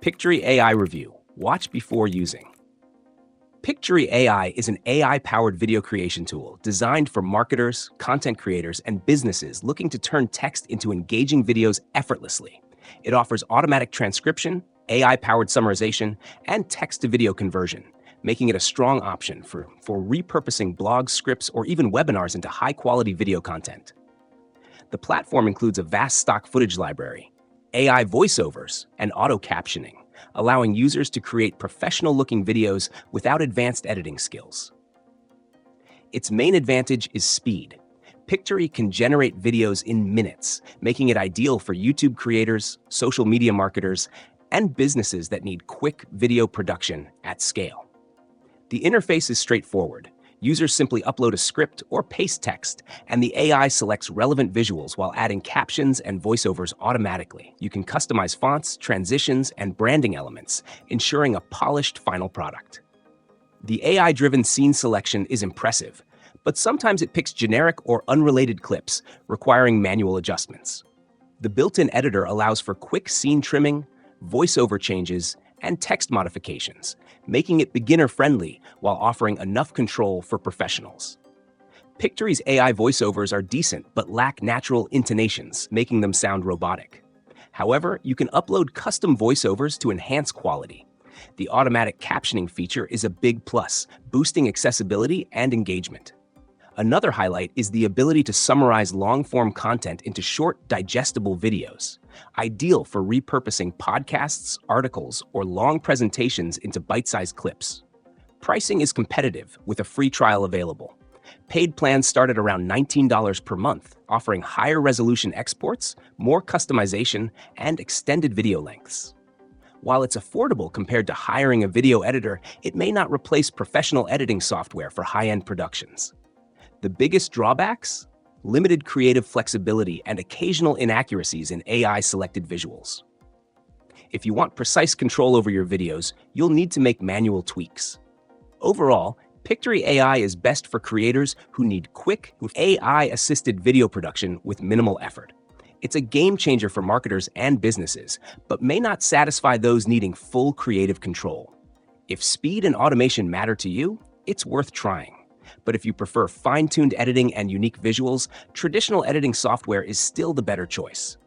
Pictory AI Review. Watch before using. Pictory AI is an AI-powered video creation tool designed for marketers, content creators, and businesses looking to turn text into engaging videos effortlessly. It offers automatic transcription, AI-powered summarization, and text-to-video conversion, making it a strong option for repurposing blogs, scripts, or even webinars into high-quality video content. The platform includes a vast stock footage library, AI voiceovers, and auto-captioning, allowing users to create professional-looking videos without advanced editing skills. Its main advantage is speed. Pictory can generate videos in minutes, making it ideal for YouTube creators, social media marketers, and businesses that need quick video production at scale. The interface is straightforward. Users simply upload a script or paste text, and the AI selects relevant visuals while adding captions and voiceovers automatically. You can customize fonts, transitions, and branding elements, ensuring a polished final product. The AI-driven scene selection is impressive, but sometimes it picks generic or unrelated clips, requiring manual adjustments. The built-in editor allows for quick scene trimming, voiceover changes, and text modifications, making it beginner-friendly while offering enough control for professionals. Pictory's AI voiceovers are decent but lack natural intonations, making them sound robotic. However, you can upload custom voiceovers to enhance quality. The automatic captioning feature is a big plus, boosting accessibility and engagement. Another highlight is the ability to summarize long-form content into short, digestible videos, ideal for repurposing podcasts, articles, or long presentations into bite-sized clips. Pricing is competitive, with a free trial available. Paid plans start at around $19 per month, offering higher resolution exports, more customization, and extended video lengths. While it's affordable compared to hiring a video editor, it may not replace professional editing software for high-end productions. The biggest drawbacks? Limited creative flexibility and occasional inaccuracies in AI-selected visuals. If you want precise control over your videos, you'll need to make manual tweaks. Overall, Pictory AI is best for creators who need quick, AI-assisted video production with minimal effort. It's a game changer for marketers and businesses, but may not satisfy those needing full creative control. If speed and automation matter to you, it's worth trying. But if you prefer fine-tuned editing and unique visuals, traditional editing software is still the better choice.